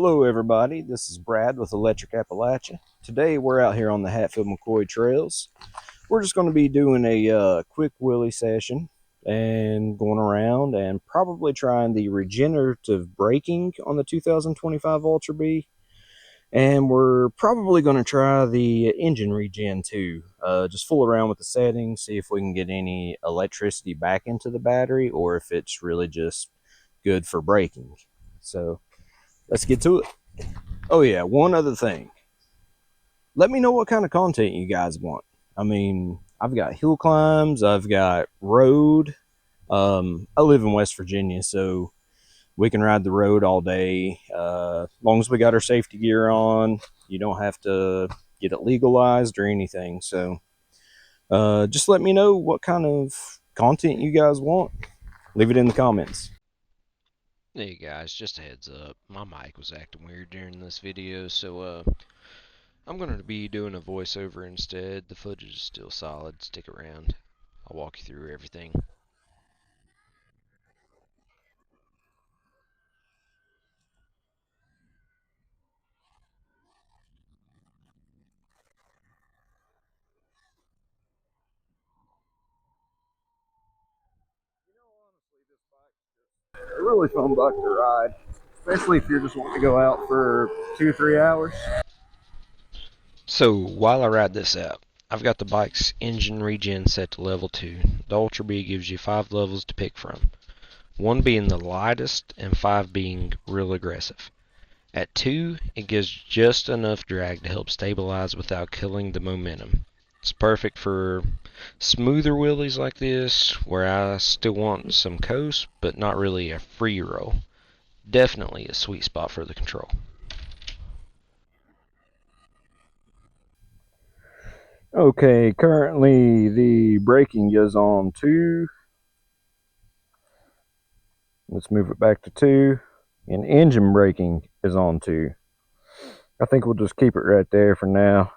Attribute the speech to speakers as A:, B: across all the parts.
A: Hello everybody, this is Brad with Electric Appalachia. Today we're out here on the Hatfield-McCoy trails. We're just going to be doing a quick wheelie session and going around and probably trying the regenerative braking on the 2025 Ultra Bee. And we're probably going to try the engine regen too. Just fool around with the settings, see if we can get any electricity back into the battery or if it's really just good for braking. So let's get to it. Oh yeah, one other thing. Let me know what kind of content you guys want. I mean, I've got hill climbs, I've got road. I live in West Virginia, so we can ride the road all day. As long as we got our safety gear on, you don't have to get it legalized or anything. So just let me know what kind of content you guys want. Leave it in the comments.
B: Hey guys, just a heads up, my mic was acting weird during this video, so I'm going to be doing a voiceover instead. The footage is still solid, stick around. I'll walk you through everything.
A: A really fun bike to ride, especially if you're just wanting to go out for 2 or 3 hours.
B: So while I ride this out, I've got the bike's engine regen set to level 2. The Ultra Bee gives you 5 levels to pick from, 1 being the lightest and 5 being real aggressive. At 2, it gives just enough drag to help stabilize without killing the momentum. It's perfect for smoother wheelies like this, where I still want some coast, but not really a free roll. Definitely a sweet spot for the control.
A: Okay, currently the braking is on 2. Let's move it back to 2. And engine braking is on 2. I think we'll just keep it right there for now.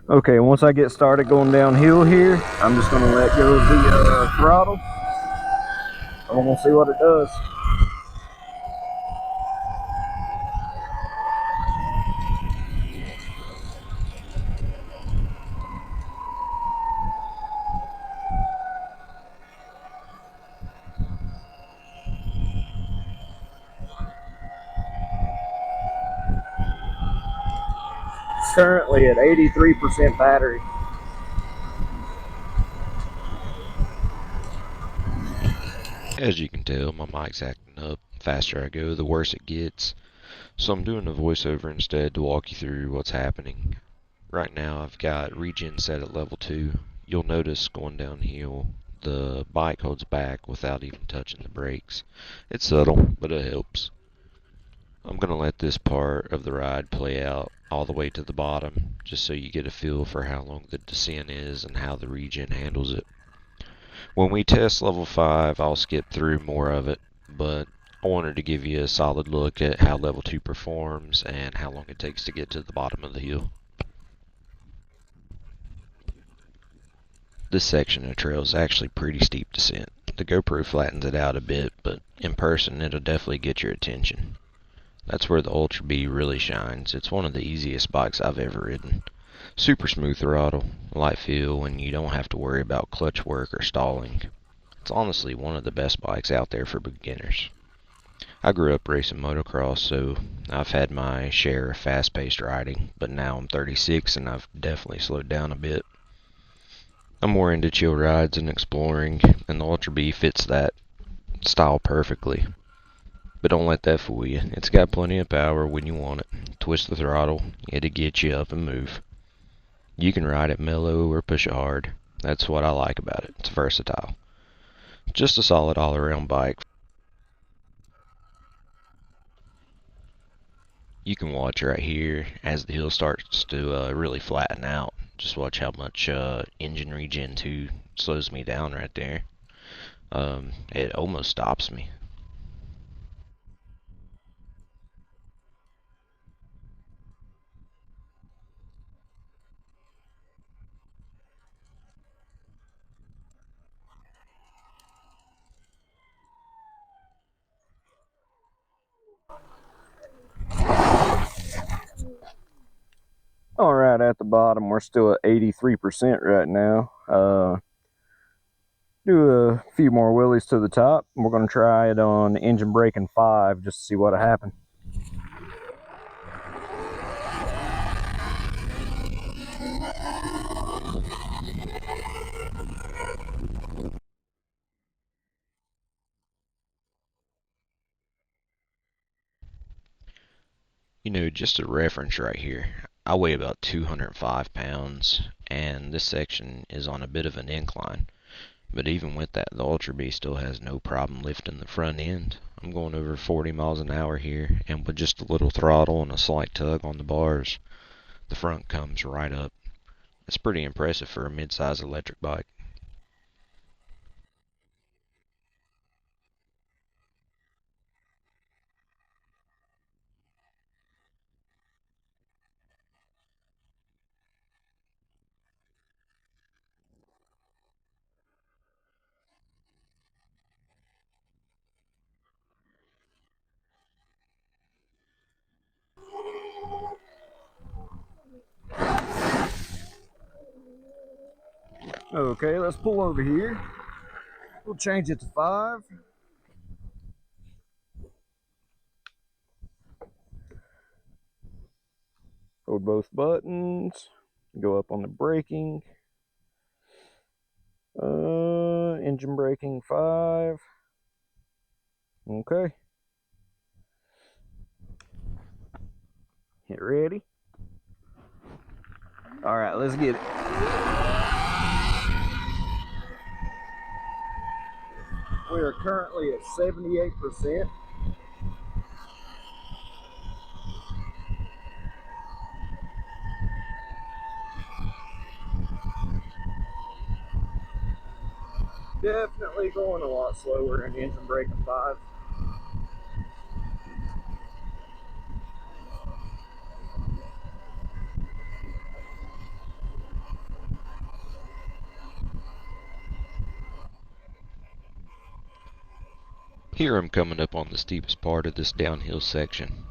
A: Okay, once I get started going downhill here, I'm just going to let go of the throttle. I'm going to see what it does. It's currently at 83% battery.
B: As you can tell, my mic's acting up. The faster I go, the worse it gets. So I'm doing a voiceover instead to walk you through what's happening. Right now I've got regen set at level 2. You'll notice going downhill, the bike holds back without even touching the brakes. It's subtle, but it helps. I'm going to let this part of the ride play out all the way to the bottom, just so you get a feel for how long the descent is and how the regen handles it. When we test level 5, I'll skip through more of it, but I wanted to give you a solid look at how level 2 performs and how long it takes to get to the bottom of the hill. This section of trail is actually pretty steep descent. The GoPro flattens it out a bit, but in person it'll definitely get your attention. That's where the Ultra Bee really shines. It's one of the easiest bikes I've ever ridden. Super smooth throttle, light feel, and you don't have to worry about clutch work or stalling. It's honestly one of the best bikes out there for beginners. I grew up racing motocross, so I've had my share of fast-paced riding, but now I'm 36 and I've definitely slowed down a bit. I'm more into chill rides and exploring, and the Ultra Bee fits that style perfectly. But don't let that fool you. It's got plenty of power when you want it. Twist the throttle, it'll get you up and move. You can ride it mellow or push it hard. That's what I like about it. It's versatile. Just a solid all-around bike. You can watch right here as the hill starts to really flatten out. Just watch how much engine regen 2 slows me down right there. It almost stops me.
A: right at the bottom. We're still at 83% right now. Do a few more wheelies to the top. We're going to try it on engine braking 5 just to see what happened.
B: You know, just a reference right here. I weigh about 205 pounds, and this section is on a bit of an incline. But even with that, the Ultra Bee still has no problem lifting the front end. I'm going over 40 miles an hour here, and with just a little throttle and a slight tug on the bars, the front comes right up. It's pretty impressive for a mid-size electric bike.
A: Okay, let's pull over here. We'll change it to 5. Hold both buttons. Go up on the braking. Engine braking 5. Okay. Get ready. All right, let's get it. We are currently at 78%. Definitely going a lot slower in engine braking 5.
B: Here I'm coming up on the steepest part of this downhill section.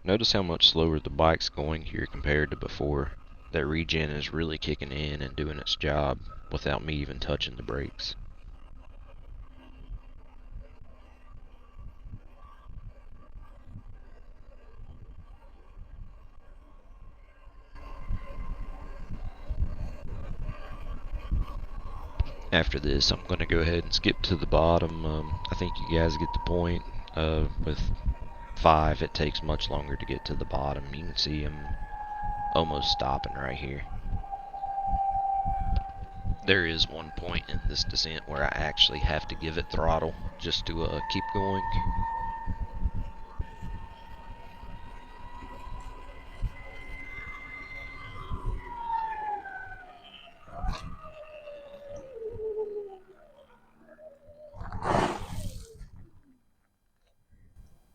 B: Notice how much slower the bike's going here compared to before. That regen is really kicking in and doing its job without me even touching the brakes. After this, I'm going to go ahead and skip to the bottom. I think you guys get the point. With 5, it takes much longer to get to the bottom. You can see I'm almost stopping right here. There is one point in this descent where I actually have to give it throttle just to keep going.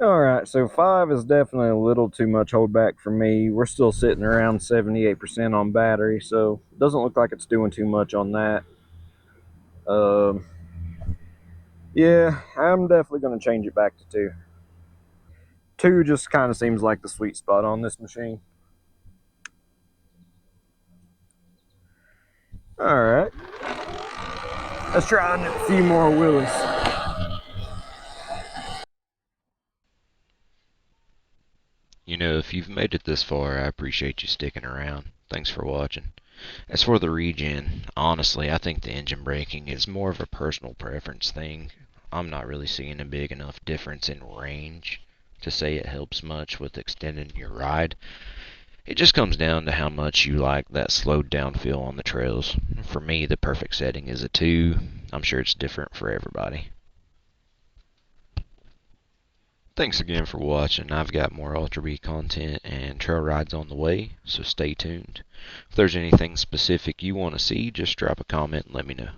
A: Alright, so 5 is definitely a little too much holdback for me. We're still sitting around 78% on battery, so it doesn't look like it's doing too much on that. Yeah, I'm definitely going to change it back to 2. 2 just kind of seems like the sweet spot on this machine. Alright, let's try a few more wheelies.
B: You know, if you've made it this far, I appreciate you sticking around. Thanks for watching. As for the regen, honestly, I think the engine braking is more of a personal preference thing. I'm not really seeing a big enough difference in range to say it helps much with extending your ride. It just comes down to how much you like that slowed down feel on the trails. For me, the perfect setting is a 2. I'm sure it's different for everybody. Thanks again for watching. I've got more Ultra Bee content and trail rides on the way, so stay tuned. If there's anything specific you want to see, just drop a comment and let me know.